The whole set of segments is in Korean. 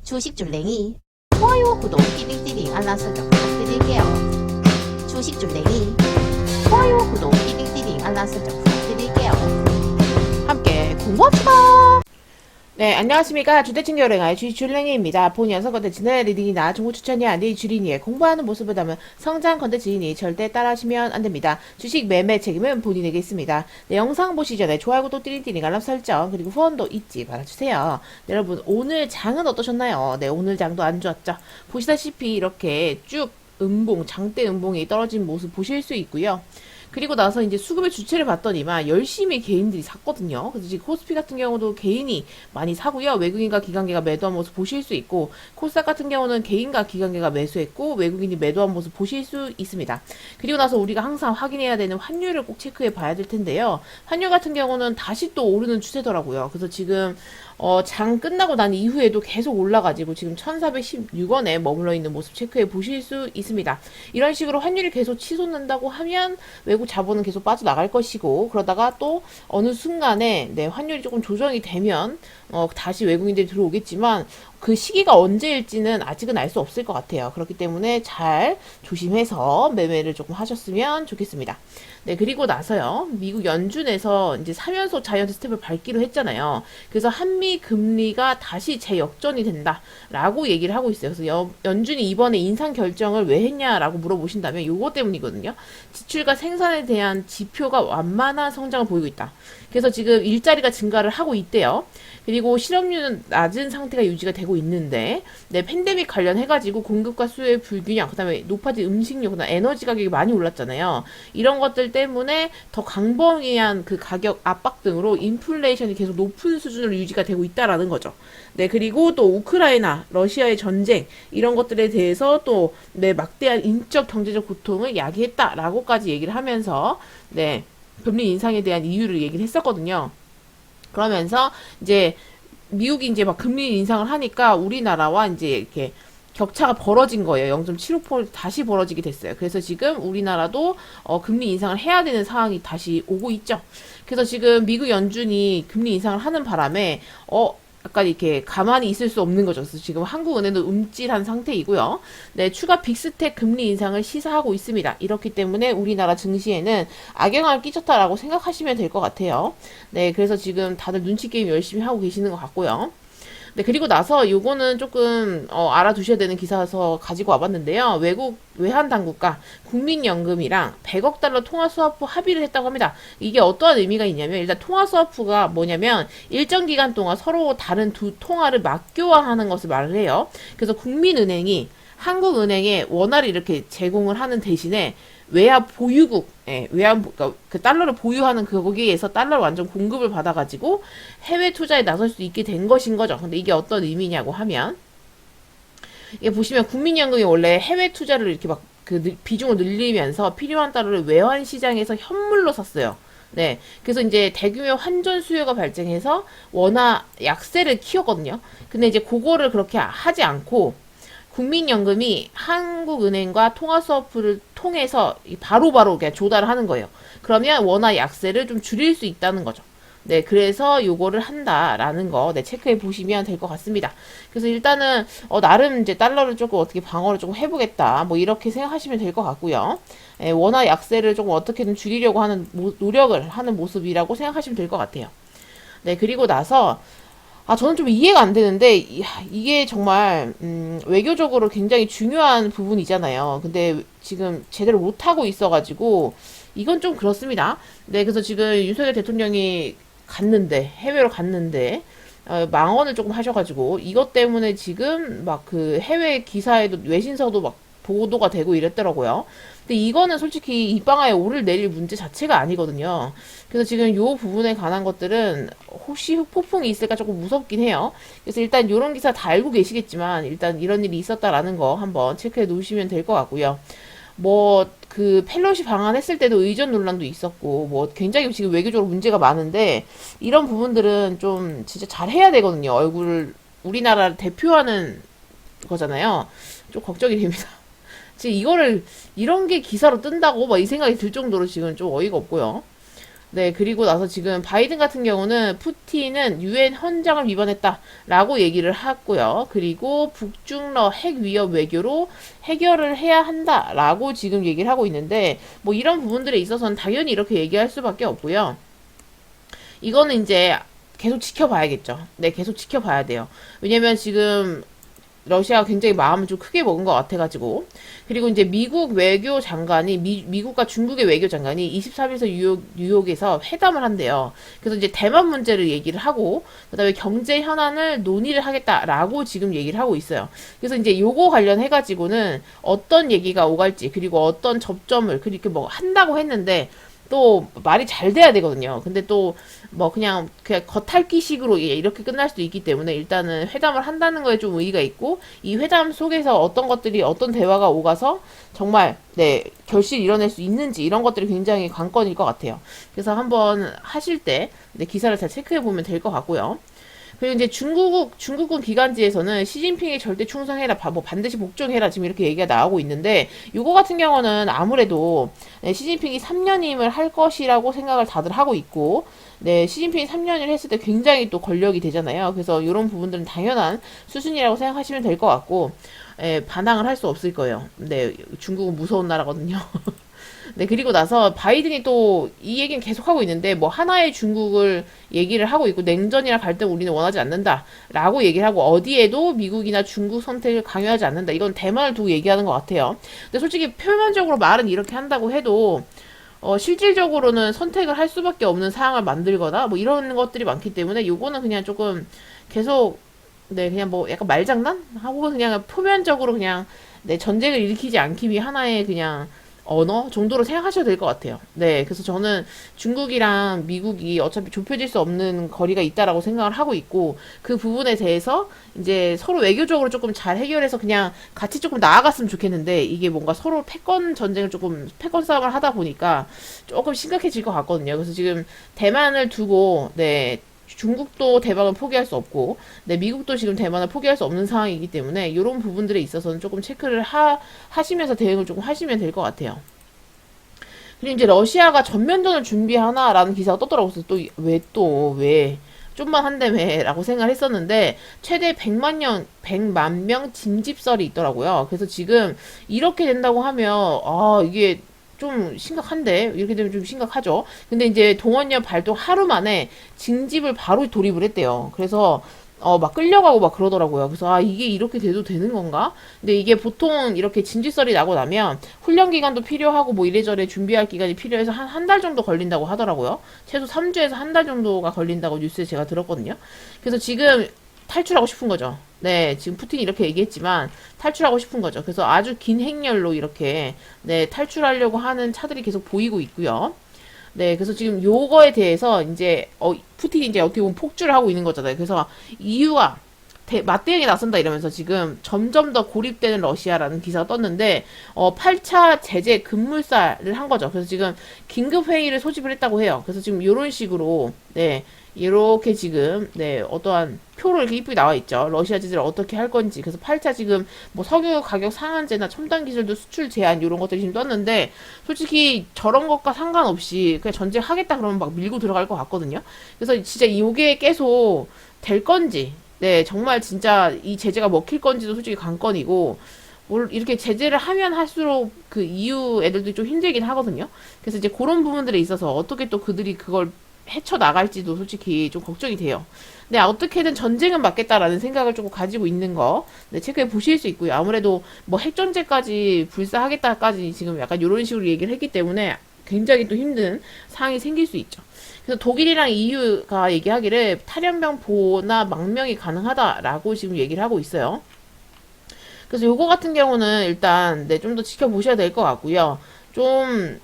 주식줄랭이 좋아요, 구독, 띠링띠링 알람 설정 부탁드릴게요. 주식줄랭이 좋아요, 구독, 띠링띠링 알람 설정 부탁드릴게요. 함께 공부합시다. 네, 안녕하십니까. 주대칭 여행의 주식줄랭이입니다. 본 연속 컨텐츠는 리딩이나 정보 추천이 아닌 주린이의 공부하는 모습을 담은 성장 컨텐츠이니 절대 따라하시면 안됩니다. 주식 매매 책임은 본인에게 있습니다. 네, 영상 보시기 전에 좋아요, 구독, 띠링띠링 알람 설정 그리고 후원도 잊지 말아주세요. 네, 여러분 오늘 장은 어떠셨나요? 네, 오늘 장도 안 좋았죠. 보시다시피 이렇게 쭉 장대 음봉이 떨어진 모습 보실 수 있고요. 그리고 나서 이제 수급의 주체를 봤더니만 열심히 개인들이 샀거든요. 그래서 지금 코스피 같은 경우도 개인이 많이 사고요. 외국인과 기관계가 매도한 모습 보실 수 있고, 코스닥 같은 경우는 개인과 기관계가 매수했고 외국인이 매도한 모습 보실 수 있습니다. 그리고 나서 우리가 항상 확인해야 되는 환율을 꼭 체크해 봐야 될 텐데요. 환율 같은 경우는 다시 또 오르는 추세더라고요. 그래서 지금 장 끝나고 난 이후에도 계속 올라가지고 지금 1416원에 머물러 있는 모습 체크해 보실 수 있습니다. 이런 식으로 환율이 계속 치솟는다고 하면 외국 자본은 계속 빠져나갈 것이고, 그러다가 또 어느 순간에 환율이 조금 조정이 되면 다시 외국인들이 들어오겠지만 그 시기가 언제일지는 아직은 알 수 없을 것 같아요. 그렇기 때문에 잘 조심해서 매매를 조금 하셨으면 좋겠습니다. 네, 그리고 나서요, 미국 연준에서 이제 3연속 자이언트 스텝을 밟기로 했잖아요. 그래서 한미 금리가 다시 재역전이 된다라고 얘기를 하고 있어요. 그래서 연준이 이번에 인상 결정을 왜 했냐라고 물어보신다면 요거 때문이거든요. 지출과 생산에 대한 지표가 완만한 성장을 보이고 있다. 그래서 지금 일자리가 증가를 하고 있대요. 그리고 실업률은 낮은 상태가 유지가 되고 있는데, 팬데믹 관련해가지고 공급과 수요의 불균형, 그 다음에 높아진 음식료, 그 다음에 에너지 가격이 많이 올랐잖아요. 이런 것들 때문에 더 광범위한 그 가격 압박 등으로 인플레이션이 계속 높은 수준으로 유지가 되고 있다라는 거죠. 네, 그리고 또 우크라이나, 러시아의 전쟁, 이런 것들에 대해서 또, 막대한 인적 경제적 고통을 야기했다라고까지 얘기를 하면서, 금리 인상에 대한 이유를 얘기를 했었거든요. 그러면서 이제 미국이 이제 막 금리 인상을 하니까 우리나라와 이제 이렇게 격차가 벌어진 거예요. 0.75% 다시 벌어지게 됐어요. 그래서 지금 우리나라도 금리 인상을 해야 되는 상황이 다시 오고 있죠. 그래서 지금 미국 연준이 금리 인상을 하는 바람에 약간 이렇게 가만히 있을 수 없는 거죠. 그래서 지금 한국은행도 움찔한 상태이고요. 네, 추가 빅스텝 금리 인상을 시사하고 있습니다. 이렇기 때문에 우리나라 증시에는 악영향을 끼쳤다라고 생각하시면 될 것 같아요. 네, 그래서 지금 다들 눈치 게임 열심히 하고 계시는 것 같고요. 네, 그리고 나서 요거는 조금 알아두셔야 되는 기사여서 가지고 와봤는데요. 외국 외환 당국과 국민연금이랑 100억 달러 통화스와프 합의를 했다고 합니다. 이게 어떠한 의미가 있냐면, 일단 통화스와프가 뭐냐면 일정 기간 동안 서로 다른 두 통화를 맞교환하는 것을 말을 해요. 그래서 국민은행이 한국은행에 원화를 이렇게 제공을 하는 대신에 외화 보유국, 그러니까 그 달러를 보유하는 거기에서 달러를 완전 공급을 받아가지고 해외 투자에 나설 수 있게 된 것인 거죠. 근데 이게 어떤 의미냐고 하면, 이게 보시면 국민연금이 원래 해외 투자를 이렇게 막 그 비중을 늘리면서 필요한 달러를 외환 시장에서 현물로 샀어요. 네. 그래서 이제 대규모 환전 수요가 발생해서 원화 약세를 키웠거든요. 근데 이제 그거를 그렇게 하지 않고 국민연금이 한국은행과 통화스와프를 통해서 바로바로 그냥 조달을 하는 거예요. 그러면 원화 약세를 좀 줄일 수 있다는 거죠. 네, 그래서 요거를 한다라는 거, 체크해 보시면 될 것 같습니다. 그래서 일단은, 나름 이제 달러를 조금 어떻게 방어를 조금 해보겠다, 뭐 이렇게 생각하시면 될 것 같고요. 원화 약세를 조금 어떻게든 줄이려고 하는, 노력을 하는 모습이라고 생각하시면 될 것 같아요. 네, 그리고 나서, 저는 좀 이해가 안 되는데, 이게 정말, 외교적으로 굉장히 중요한 부분이잖아요. 근데 지금 제대로 못하고 있어가지고, 이건 좀 그렇습니다. 네, 그래서 지금 윤석열 대통령이 해외로 갔는데, 망언을 조금 하셔가지고, 이것 때문에 지금 막 그 해외 기사에도, 외신서도 막 보도가 되고 이랬더라고요. 근데 이거는 솔직히 이 방아에 오를 내릴 문제 자체가 아니거든요. 그래서 지금 요 부분에 관한 것들은 혹시 후폭풍이 있을까 조금 무섭긴 해요. 그래서 일단 요런 기사 다 알고 계시겠지만, 일단 이런 일이 있었다라는 거 한번 체크해 놓으시면 될 것 같고요. 그 펠로시 방한했을 때도 의전 논란도 있었고, 굉장히 지금 외교적으로 문제가 많은데, 이런 부분들은 좀 진짜 잘 해야 되거든요. 우리나라를 대표하는 거잖아요. 좀 걱정이 됩니다. 지금 이런 게 기사로 뜬다고 막 이 생각이 들 정도로 지금 좀 어이가 없고요. 네, 그리고 나서 지금 바이든 같은 경우는 푸틴은 유엔 헌장을 위반했다라고 얘기를 했고요. 그리고 북중러 핵 위협 외교로 해결을 해야 한다라고 지금 얘기를 하고 있는데 뭐 이런 부분들에 있어서는 당연히 이렇게 얘기할 수밖에 없고요. 이거는 이제 계속 지켜봐야겠죠. 네, 계속 지켜봐야 돼요. 왜냐면 지금 러시아가 굉장히 마음을 좀 크게 먹은 것 같아가지고. 그리고 이제 미국 외교 장관이, 미국과 중국의 외교 장관이 23일에서 뉴욕에서 회담을 한대요. 그래서 이제 대만 문제를 얘기를 하고, 그 다음에 경제 현안을 논의를 하겠다라고 지금 얘기를 하고 있어요. 그래서 이제 요거 관련해가지고는 어떤 얘기가 오갈지, 그리고 어떤 접점을, 그렇게 뭐 한다고 했는데, 또 말이 잘 돼야 되거든요. 근데 또 뭐 그냥 겉핥기식으로 이렇게 끝날 수도 있기 때문에 일단은 회담을 한다는 거에 좀 의의가 있고 이 회담 속에서 어떤 것들이 어떤 대화가 오가서 정말 네 결실을 이뤄낼 수 있는지 이런 것들이 굉장히 관건일 것 같아요. 그래서 한번 하실 때 네, 기사를 잘 체크해 보면 될 것 같고요. 그리고 이제 중국군 기간지에서는 시진핑에 절대 충성해라, 뭐 반드시 복종해라 지금 이렇게 얘기가 나오고 있는데 요거 같은 경우는 아무래도 네, 시진핑이 3년임을 할 것이라고 생각을 다들 하고 있고 네, 시진핑이 3년을 했을 때 굉장히 또 권력이 되잖아요. 그래서 이런 부분들은 당연한 수순이라고 생각하시면 될 것 같고 반항을 할 수 없을 거예요. 네, 중국은 무서운 나라거든요. 네, 그리고 나서 바이든이 또 이 얘기는 계속하고 있는데, 뭐, 하나의 중국을 얘기를 하고 있고, 냉전이나 갈등 우리는 원하지 않는다. 라고 얘기를 하고, 어디에도 미국이나 중국 선택을 강요하지 않는다. 이건 대만을 두고 얘기하는 것 같아요. 근데 솔직히 표면적으로 말은 이렇게 한다고 해도, 실질적으로는 선택을 할 수밖에 없는 상황을 만들거나, 뭐, 이런 것들이 많기 때문에, 요거는 그냥 조금 계속, 네, 그냥 뭐, 약간 말장난? 하고 그냥 표면적으로 그냥, 네, 전쟁을 일으키지 않기 위해 하나의 그냥, 언어 정도로 생각하셔도 될 것 같아요. 네, 그래서 저는 중국이랑 미국이 어차피 좁혀질 수 없는 거리가 있다라고 생각을 하고 있고 그 부분에 대해서 이제 서로 외교적으로 조금 잘 해결해서 그냥 같이 조금 나아갔으면 좋겠는데 이게 뭔가 서로 패권 전쟁을 조금 패권 싸움을 하다 보니까 조금 심각해질 것 같거든요. 그래서 지금 대만을 두고 네. 중국도 대만을 포기할 수 없고, 네, 미국도 지금 대만을 포기할 수 없는 상황이기 때문에 이런 부분들에 있어서는 조금 체크를 하시면서 대응을 조금 하시면 될 것 같아요. 그리고 이제 러시아가 전면전을 준비하나라는 기사가 떴더라고요. 그래서 왜 좀만 한다며 라고 생각을 했었는데 최대 100만 명 진집설이 있더라고요. 그래서 지금 이렇게 된다고 하면 이게 좀 심각한데 이렇게 되면 좀 심각하죠. 근데 이제 동원령 발동 하루 만에 징집을 바로 돌입을 했대요. 그래서 막 끌려가고 막 그러더라고요. 그래서 이게 이렇게 돼도 되는 건가? 근데 이게 보통 이렇게 진지설이 나고 나면 훈련 기간도 필요하고 뭐 이래저래 준비할 기간이 필요해서 한 달 정도 걸린다고 하더라고요. 최소 3주에서 한 달 정도가 걸린다고 뉴스에 제가 들었거든요. 그래서 지금 탈출하고 싶은 거죠. 네, 지금 푸틴이 이렇게 얘기했지만 탈출하고 싶은 거죠. 그래서 아주 긴 행렬로 이렇게 네, 탈출하려고 하는 차들이 계속 보이고 있고요. 네, 그래서 지금 요거에 대해서 이제 푸틴이 이제 어떻게 보면 폭주를 하고 있는 거잖아요. 그래서 EU가 맞대응에 나선다 이러면서 지금 점점 더 고립되는 러시아라는 기사가 떴는데 8차 제재 급물살을 한 거죠. 그래서 지금 긴급 회의를 소집을 했다고 해요. 그래서 지금 이런 식으로 네 이렇게 지금 네 어떠한 표로 이렇게 이쁘게 나와 있죠. 러시아 제재를 어떻게 할 건지. 그래서 8차 지금 뭐 석유 가격 상한제나 첨단 기술도 수출 제한 이런 것들이 지금 떴는데 솔직히 저런 것과 상관없이 그냥 전쟁하겠다 그러면 막 밀고 들어갈 것 같거든요. 그래서 진짜 이게 계속 될 건지 네, 정말 진짜 이 제재가 먹힐 건지도 솔직히 관건이고, 이렇게 제재를 하면 할수록 그 EU 애들도 좀 힘들긴 하거든요. 그래서 이제 그런 부분들에 있어서 어떻게 또 그들이 그걸 헤쳐나갈지도 솔직히 좀 걱정이 돼요. 네, 어떻게든 전쟁은 막겠다라는 생각을 조금 가지고 있는 거, 네, 체크해 보실 수 있고요. 아무래도 뭐 핵전쟁까지 불사하겠다까지 지금 약간 이런 식으로 얘기를 했기 때문에 굉장히 또 힘든 상황이 생길 수 있죠. 그래서 독일이랑 EU가 얘기하기를 탈염병 보호나 망명이 가능하다라고 지금 얘기를 하고 있어요. 그래서 요거 같은 경우는 일단 네, 좀 더 지켜보셔야 될 것 같고요. 좀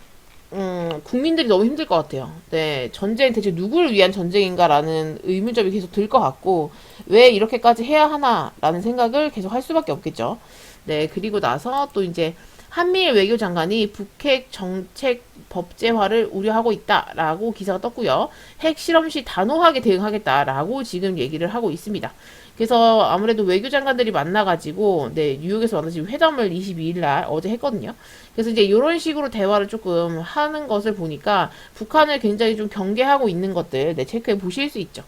국민들이 너무 힘들 것 같아요. 네, 전쟁 대체 누구를 위한 전쟁인가라는 의문점이 계속 들 것 같고 왜 이렇게까지 해야 하나라는 생각을 계속 할 수밖에 없겠죠. 네, 그리고 나서 또 이제 한미일 외교장관이 북핵 정책 법제화를 우려하고 있다라고 기사가 떴고요. 핵 실험 시 단호하게 대응하겠다라고 지금 얘기를 하고 있습니다. 그래서 아무래도 외교 장관들이 만나가지고, 네, 뉴욕에서 만나서 회담을 22일 날 어제 했거든요. 그래서 이제 이런 식으로 대화를 조금 하는 것을 보니까 북한을 굉장히 좀 경계하고 있는 것들, 네, 체크해 보실 수 있죠.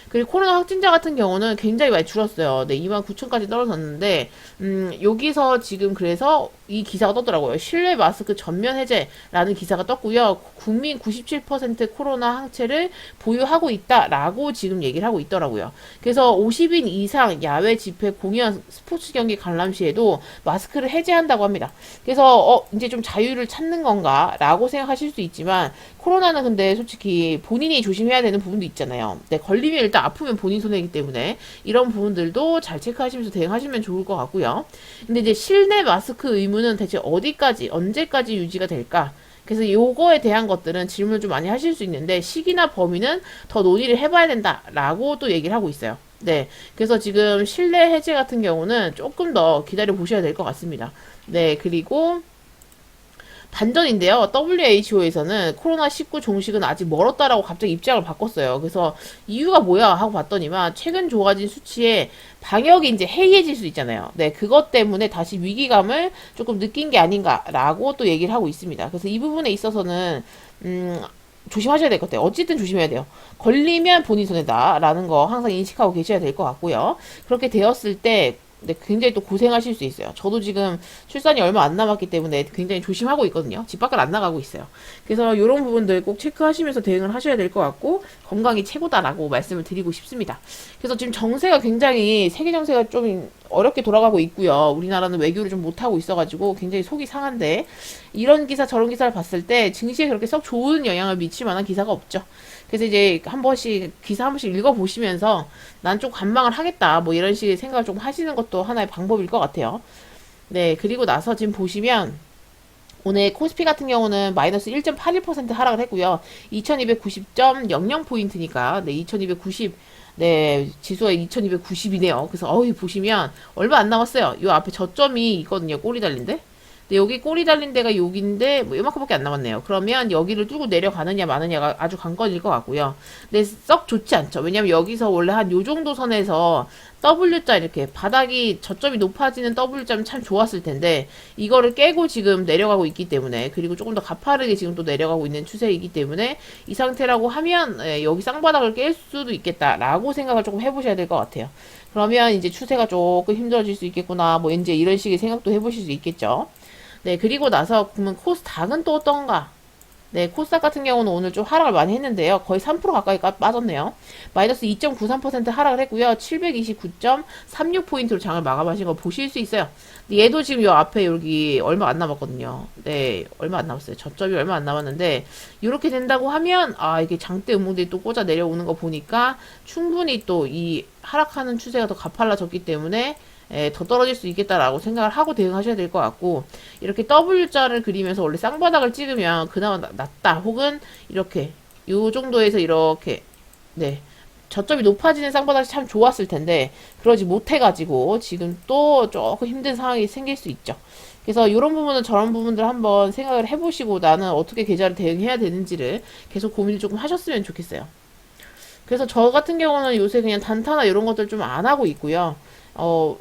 그리고 코로나 확진자 같은 경우는 굉장히 많이 줄었어요. 네, 29,000까지 떨어졌는데, 여기서 지금 그래서 이 기사가 떴더라고요. 실내 마스크 전면 해제라는 기사가 떴고요. 국민 97% 코로나 항체를 보유하고 있다라고 지금 얘기를 하고 있더라고요. 그래서 50인 이상 야외 집회, 공연, 스포츠 경기 관람 시에도 마스크를 해제한다고 합니다. 그래서 이제 좀 자유를 찾는 건가라고 생각하실 수 있지만 코로나는 근데 솔직히 본인이 조심해야 되는 부분도 있잖아요. 네, 걸리면 일단 아프면 본인 손해이기 때문에 이런 부분들도 잘 체크하시면서 대응하시면 좋을 것 같고요. 근데 이제 실내 마스크 의무는 대체 어디까지, 언제까지 유지가 될까? 그래서 요거에 대한 것들은 질문을 좀 많이 하실 수 있는데 시기나 범위는 더 논의를 해봐야 된다라고 또 얘기를 하고 있어요. 네, 그래서 지금 실내 해제 같은 경우는 조금 더 기다려 보셔야 될 것 같습니다. 네, 그리고 반전인데요. WHO에서는 코로나19 종식은 아직 멀었다라고 갑자기 입장을 바꿨어요. 그래서 이유가 뭐야 하고 봤더니만 최근 좋아진 수치에 방역이 이제 해이해질 수 있잖아요. 네, 그것 때문에 다시 위기감을 조금 느낀 게 아닌가라고 또 얘기를 하고 있습니다. 그래서 이 부분에 있어서는 조심하셔야 될 것 같아요. 어쨌든 조심해야 돼요. 걸리면 본인 손해다라는 거 항상 인식하고 계셔야 될 것 같고요. 그렇게 되었을 때 네, 굉장히 또 고생하실 수 있어요. 저도 지금 출산이 얼마 안 남았기 때문에 굉장히 조심하고 있거든요. 집 밖을 안 나가고 있어요. 그래서 이런 부분들 꼭 체크하시면서 대응을 하셔야 될 것 같고 건강이 최고다라고 말씀을 드리고 싶습니다. 그래서 지금 정세가 굉장히 세계 정세가 좀 어렵게 돌아가고 있고요. 우리나라는 외교를 좀 못하고 있어가지고 굉장히 속이 상한데 이런 기사 저런 기사를 봤을 때 증시에 그렇게 썩 좋은 영향을 미칠 만한 기사가 없죠. 그래서 이제 한 번씩 기사 한 번씩 읽어보시면서 난 좀 관망을 하겠다 뭐 이런 식의 생각을 좀 하시는 것도 하나의 방법일 것 같아요. 네, 그리고 나서 지금 보시면 오늘 코스피 같은 경우는 마이너스 1.81% 하락을 했고요. 2290.00포인트니까 네, 2290 네, 지수가 2290이네요. 그래서 보시면 얼마 안 남았어요. 요 앞에 저점이 있거든요. 꼬리 달린데. 근데 여기 꼬리 달린 데가 여기인데 뭐 이만큼밖에 안 남았네요. 그러면 여기를 뚫고 내려가느냐 마느냐가 아주 관건일 것 같고요. 근데 썩 좋지 않죠. 왜냐면 여기서 원래 한 요 정도 선에서 W자 이렇게 바닥이 저점이 높아지는 W자면 참 좋았을 텐데 이거를 깨고 지금 내려가고 있기 때문에 그리고 조금 더 가파르게 지금 또 내려가고 있는 추세이기 때문에 이 상태라고 하면 여기 쌍바닥을 깰 수도 있겠다라고 생각을 조금 해보셔야 될 것 같아요. 그러면 이제 추세가 조금 힘들어질 수 있겠구나 뭐 이제 이런 식의 생각도 해보실 수 있겠죠. 네, 그리고 나서 그러면 코스닥은 또 어떤가? 네, 코스닥 같은 경우는 오늘 좀 하락을 많이 했는데요. 거의 3% 가까이 빠졌네요. 마이너스 2.93% 하락을 했고요. 729.36포인트로 장을 마감하신 거 보실 수 있어요. 얘도 지금 요 앞에 여기 얼마 안 남았거든요. 네, 얼마 안 남았어요. 저점이 얼마 안 남았는데 이렇게 된다고 하면 이게 장대 음봉들이 또 꽂아 내려오는 거 보니까 충분히 또 이 하락하는 추세가 더 가팔라졌기 때문에 더 떨어질 수 있겠다라고 생각을 하고 대응하셔야 될 것 같고 이렇게 W자를 그리면서 원래 쌍바닥을 찍으면 그나마 낫다 혹은 이렇게 요 정도에서 이렇게 네 저점이 높아지는 쌍바닥이 참 좋았을 텐데 그러지 못해가지고 지금 또 조금 힘든 상황이 생길 수 있죠. 그래서 이런 부분은 저런 부분들 한번 생각을 해보시고 나는 어떻게 계좌를 대응해야 되는지를 계속 고민을 조금 하셨으면 좋겠어요. 그래서 저 같은 경우는 요새 그냥 단타나 이런 것들 좀 안 하고 있고요.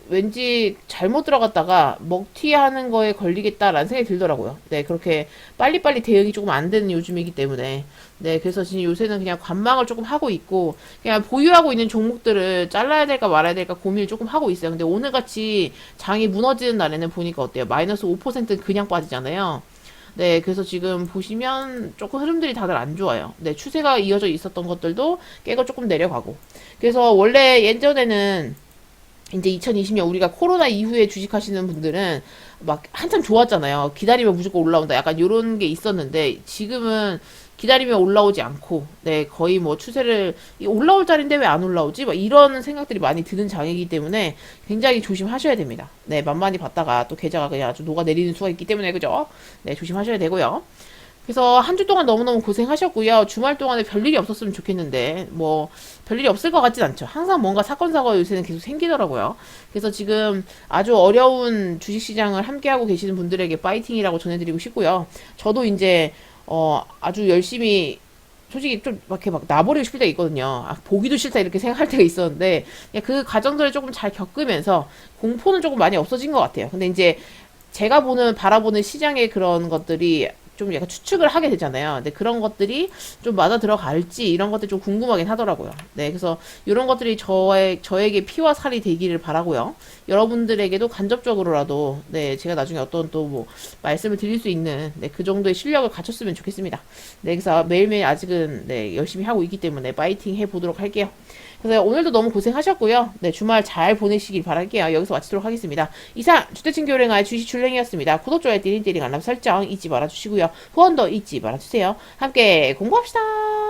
왠지 잘못 들어갔다가 먹튀하는 거에 걸리겠다라는 생각이 들더라고요. 네, 그렇게 빨리빨리 대응이 조금 안 되는 요즘이기 때문에. 네, 그래서 지금 요새는 그냥 관망을 조금 하고 있고, 그냥 보유하고 있는 종목들을 잘라야 될까 말아야 될까 고민을 조금 하고 있어요. 근데 오늘같이 장이 무너지는 날에는 보니까 어때요? 마이너스 5%는 그냥 빠지잖아요. 네, 그래서 지금 보시면 조금 흐름들이 다들 안 좋아요. 네, 추세가 이어져 있었던 것들도 깨고 조금 내려가고. 그래서 원래 예전에는 이제 2020년 우리가 코로나 이후에 주식하시는 분들은 막 한참 좋았잖아요. 기다리면 무조건 올라온다. 약간 요런 게 있었는데 지금은 기다리면 올라오지 않고 네 거의 뭐 추세를 올라올 자리인데 왜 안 올라오지? 막 이런 생각들이 많이 드는 장이기 때문에 굉장히 조심하셔야 됩니다. 네 만만히 봤다가 또 계좌가 그냥 아주 녹아내리는 수가 있기 때문에 그죠? 네 조심하셔야 되고요. 그래서 한 주 동안 너무너무 고생하셨고요. 주말 동안에 별일이 없었으면 좋겠는데 뭐 별일이 없을 것 같진 않죠. 항상 뭔가 사건 사고가 요새는 계속 생기더라고요. 그래서 지금 아주 어려운 주식시장을 함께하고 계시는 분들에게 파이팅이라고 전해드리고 싶고요. 저도 이제 아주 열심히 솔직히 좀 이렇게 막 놔버리고 싶을 때가 있거든요. 아, 보기도 싫다 이렇게 생각할 때가 있었는데 그냥 그 과정들을 조금 잘 겪으면서 공포는 조금 많이 없어진 것 같아요. 근데 이제 제가 바라보는 시장의 그런 것들이 좀 약간 추측을 하게 되잖아요. 근데 그런 것들이 좀 맞아 들어갈지 이런 것들이 좀 궁금하긴 하더라고요. 네, 그래서 이런 것들이 저에게 피와 살이 되기를 바라고요. 여러분들에게도 간접적으로라도 네, 제가 나중에 어떤 또 뭐 말씀을 드릴 수 있는 네, 그 정도의 실력을 갖췄으면 좋겠습니다. 네, 그래서 매일매일 아직은 네, 열심히 하고 있기 때문에 파이팅 해보도록 할게요. 그래서 오늘도 너무 고생하셨고요. 네, 주말 잘 보내시길 바랄게요. 여기서 마치도록 하겠습니다. 이상 주대친 교랭아의 주식 줄랭이었습니다. 구독, 좋아요, 띠링띠링 알람 설정 잊지 말아주시고요. 후원도 잊지 말아주세요. 함께 공부합시다.